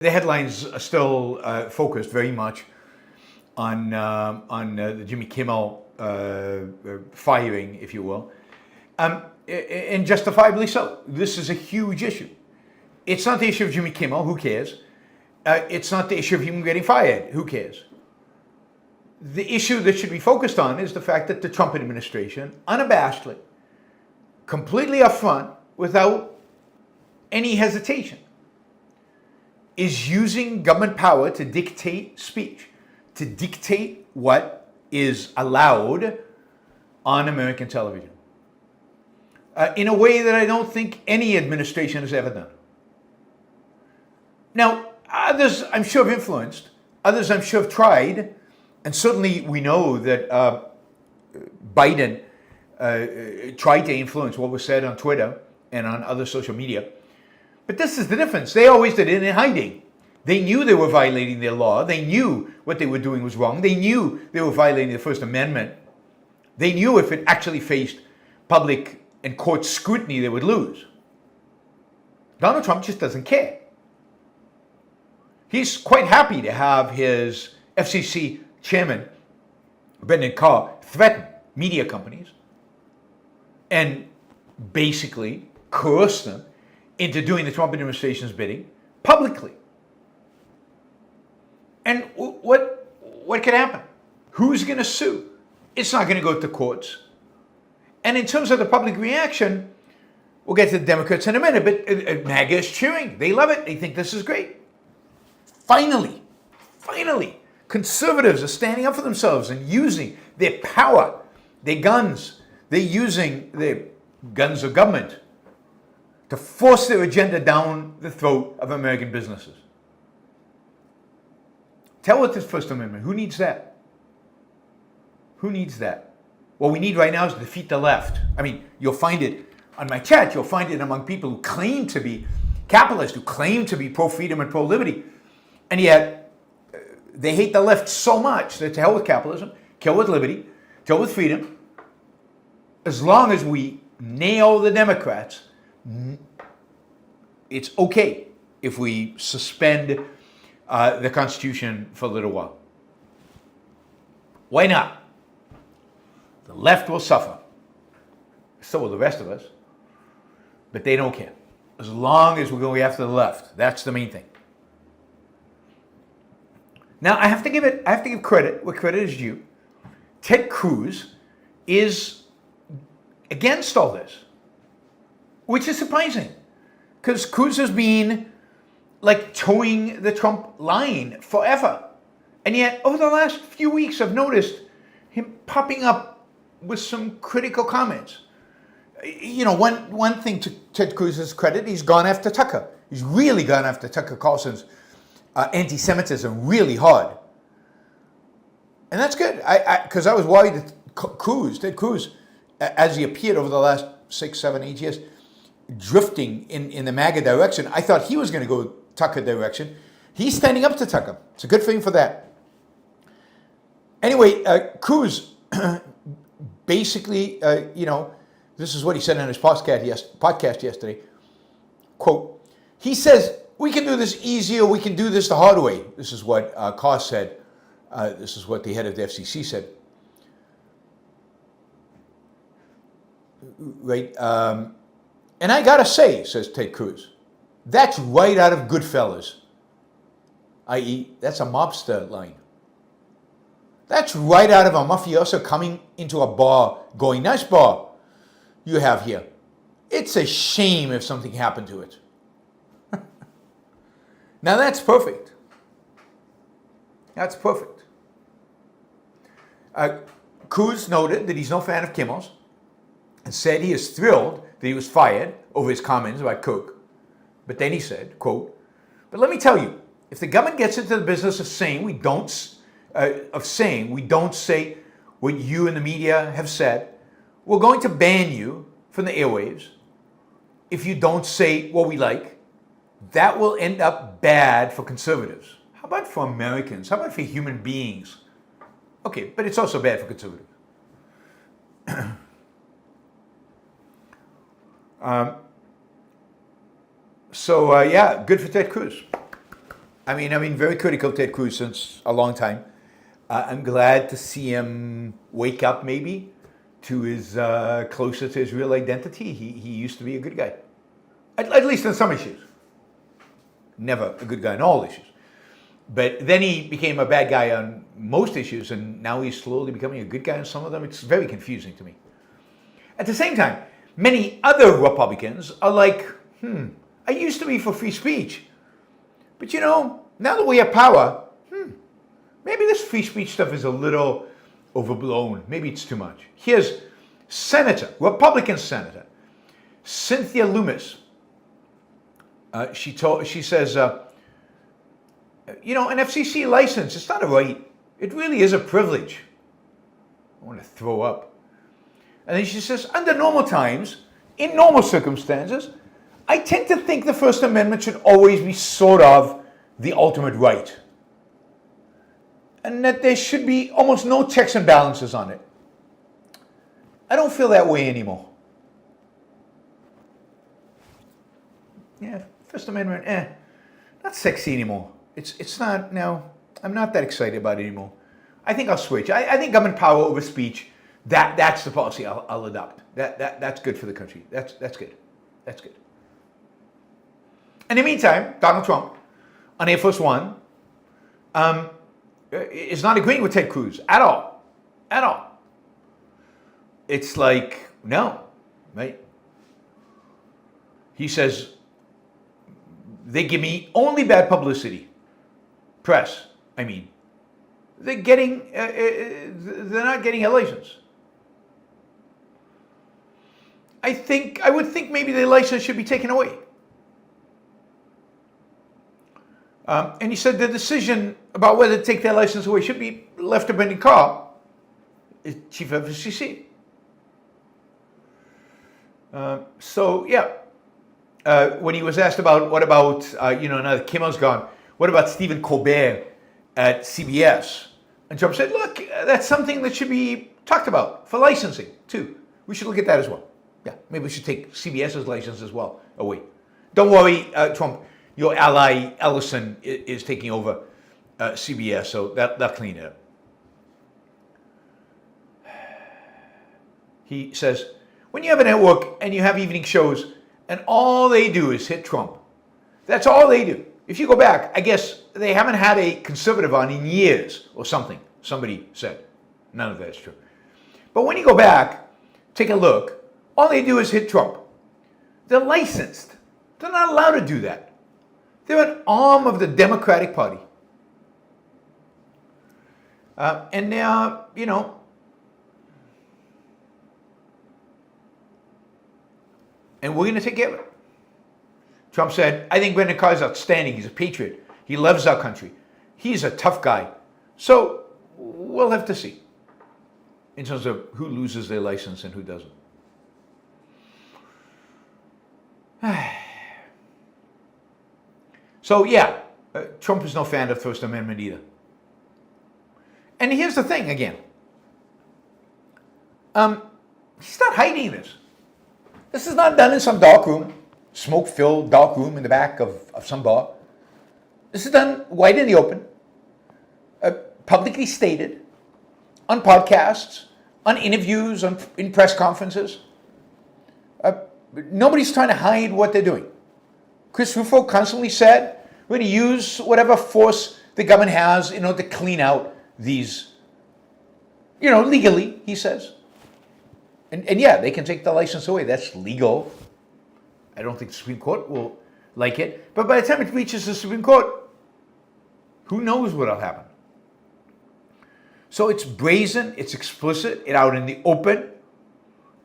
The headlines are still focused very much on the Jimmy Kimmel firing, if you will, and justifiably so. This is a huge issue. It's not the issue of Jimmy Kimmel, who cares? It's not the issue of him getting fired, who cares? The issue that should be focused on is the fact that the Trump administration, unabashedly, completely upfront, without any hesitation, is using government power to dictate speech, to dictate what is allowed on American television, in a way that I don't think any administration has ever done. Now, others I'm sure have influenced, others I'm sure have tried, and certainly we know that Biden tried to influence what was said on Twitter and on other social media. But this is the difference. They always did it in hiding. They knew they were violating their law. They knew what they were doing was wrong. They knew they were violating the First Amendment. They knew if it actually faced public and court scrutiny, they would lose. Donald Trump just doesn't care. He's quite happy to have his FCC chairman, Brendan Carr, threaten media companies and basically coerce them into doing the Trump administration's bidding publicly. And what could happen? Who's going to sue? It's not going to go to courts. And in terms of the public reaction, we'll get to the Democrats in a minute, but MAGA is cheering. They love it. They think this is great. Finally, conservatives are standing up for themselves and using their power, their guns. They're using the guns of government to force their agenda down the throat of American businesses. Tell us this First Amendment. Who needs that? Who needs that? What we need right now is to defeat the left. I mean, you'll find it on my chat. You'll find it among people who claim to be capitalists, who claim to be pro-freedom and pro-liberty. And yet, they hate the left so much that to hell with capitalism, kill with liberty, kill with freedom. As long as we nail the Democrats, it's okay if we suspend the Constitution for a little while. Why not? The left will suffer. So will the rest of us. But they don't care. As long as we're going after the left, that's the main thing. Now I have to give credit where credit is due. Ted Cruz is against all this, which is surprising, because Cruz has been like towing the Trump line forever. And yet, over the last few weeks, I've noticed him popping up with some critical comments. You know, one thing to Ted Cruz's credit, he's gone after Tucker. He's really gone after Tucker Carlson's anti-Semitism really hard. And that's good, because I was worried that Ted Cruz, as he appeared over the last 6, 7, 8 years, drifting in the MAGA direction, I thought he was going to go Tucker direction. He's standing up to Tucker. It's a good thing for that. Anyway, Cruz basically, this is what he said on his podcast yesterday. Quote, he says, we can do this easier, we can do this the hard way. This is what Carr said. This is what the head of the FCC said. Right? And I gotta say, says Ted Cruz, that's right out of Goodfellas, i.e., that's a mobster line. That's right out of a mafioso coming into a bar, going, nice bar you have here. It's a shame if something happened to it. Now that's perfect. That's perfect. Cruz noted that he's no fan of Kimmel's and said he is thrilled that he was fired over his comments about Cook. But then he said, quote, but let me tell you, if the government gets into the business of saying we don't say what you and the media have said, we're going to ban you from the airwaves if you don't say what we like. That will end up bad for conservatives. How about for Americans? How about for human beings? Okay, but it's also bad for conservatives. Yeah, good for Ted Cruz. I mean, I've been very critical of Ted Cruz since a long time. I'm glad to see him wake up maybe to his closer to his real identity. He used to be a good guy, at least on some issues. Never a good guy on all issues. But then he became a bad guy on most issues, and now he's slowly becoming a good guy on some of them. It's very confusing to me. At the same time, many other Republicans are like, I used to be for free speech. But now that we have power, maybe this free speech stuff is a little overblown. Maybe it's too much. Here's Republican Senator Cynthia Loomis. She says, an FCC license, it's not a right. It really is a privilege. I want to throw up. And then she says, under normal times, in normal circumstances, I tend to think the First Amendment should always be sort of the ultimate right. And that there should be almost no checks and balances on it. I don't feel that way anymore. Yeah, First Amendment, not sexy anymore. It's not, no, I'm not that excited about it anymore. I think I'll switch. I think government power over speech, that's the policy I'll adopt. That's good for the country. That's good. That's good. In the meantime, Donald Trump, on Air Force One, is not agreeing with Ted Cruz at all. At all. It's like, no, right? He says, they give me only bad publicity. Press, I mean. They're not getting a license. I would think maybe the license should be taken away. And he said the decision about whether to take their license away should be left to Brendan Carr, chief of the FCC. When he was asked about what about now that Kimmel's gone, what about Stephen Colbert at CBS? And Trump said, look, that's something that should be talked about for licensing too. We should look at that as well. Yeah, maybe we should take CBS's license as well away. Don't worry, Trump. Your ally Ellison is taking over CBS, so they'll clean it up. He says, when you have a network and you have evening shows and all they do is hit Trump, that's all they do. If you go back, I guess they haven't had a conservative on in years or something, somebody said. None of that is true. But when you go back, take a look, all they do is hit Trump. They're licensed. They're not allowed to do that. They're an arm of the Democratic Party. And they are, and we're going to take care of it. Trump said, I think Brendan Carr is outstanding. He's a patriot. He loves our country. He's a tough guy. So we'll have to see in terms of who loses their license and who doesn't. So Trump is no fan of the First Amendment either. And here's the thing again. He's not hiding this. This is not done in some dark room, smoke-filled dark room in the back of some bar. This is done wide in the open, publicly stated, on podcasts, on interviews, in press conferences. Nobody's trying to hide what they're doing. Chris Rufo constantly said, we're going to use whatever force the government has in order to clean out these, legally, he says. And they can take the license away. That's legal. I don't think the Supreme Court will like it. But by the time it reaches the Supreme Court, who knows what will happen? So it's brazen, it's explicit, it's out in the open.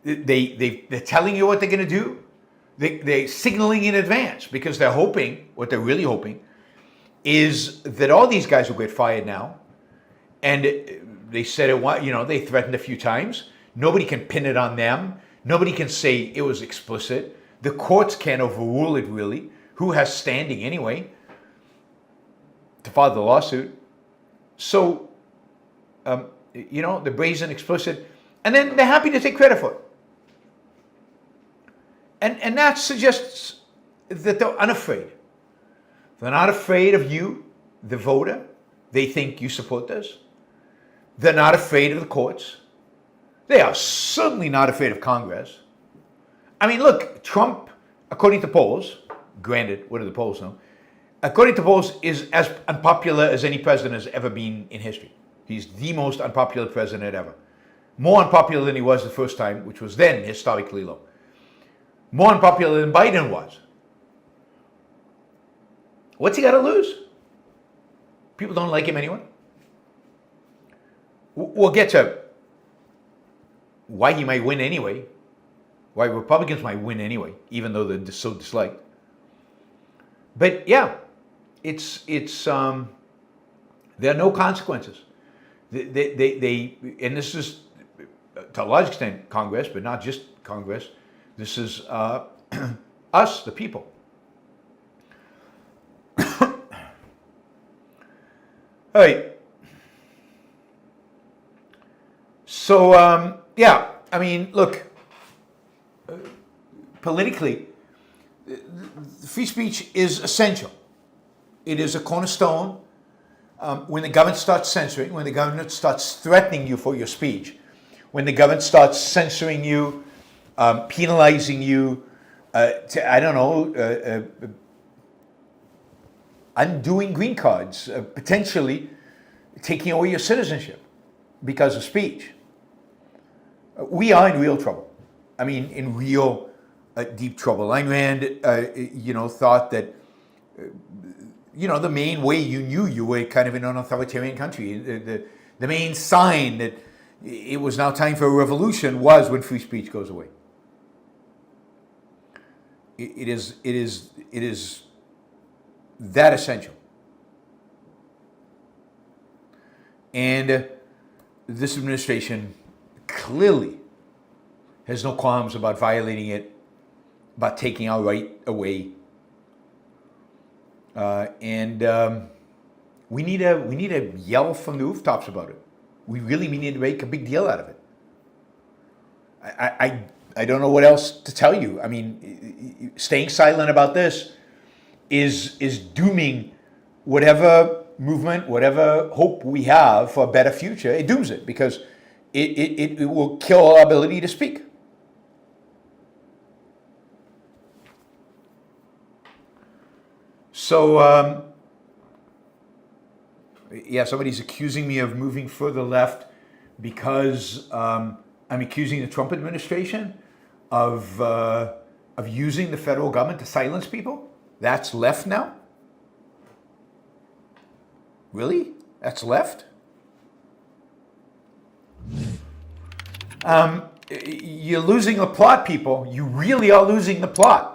They're telling you what they're going to do. They're signaling in advance because they're hoping, what they're really hoping, is that all these guys will get fired now. And they said it, they threatened a few times. Nobody can pin it on them. Nobody can say it was explicit. The courts can't overrule it really. Who has standing anyway to file the lawsuit? So, the brazen, explicit, and then they're happy to take credit for it. And that suggests that they're unafraid. They're not afraid of you. the voter. They think you support this. They're not afraid of the courts. They are certainly not afraid of Congress. I mean, look, Trump, according to polls, granted, what do the polls know? According to polls, is as unpopular as any president has ever been in history. He's the most unpopular president ever. More unpopular than he was the first time, which was then historically low. More unpopular than Biden was. What's he got to lose? People don't like him anyway. We'll get to why he might win anyway. Why Republicans might win anyway, even though they're so disliked. But yeah, it's there are no consequences. They and this is to a large extent Congress, but not just Congress. This is us, the people. All right. So yeah, I mean, look, politically, free speech is essential. It is a cornerstone. When the government starts censoring, when the government starts threatening you for your speech, when the government starts censoring you, penalizing you, undoing green cards, potentially taking away your citizenship because of speech, we are in real trouble. I mean, in real deep trouble. Ayn Rand, thought that, the main way you knew you were kind of in an authoritarian country, the main sign that it was now time for a revolution was when free speech goes away. It is that essential. And this administration clearly has no qualms about violating it, about taking our right away. We need to yell from the rooftops about it. We really need to make a big deal out of it. I don't know what else to tell you. I mean, staying silent about this is dooming whatever movement, whatever hope we have for a better future. It dooms it because it will kill our ability to speak. So, somebody's accusing me of moving further left because I'm accusing the Trump administration of using the federal government to silence people. That's left now? Really? That's left? You're losing the plot, people. You really are losing the plot.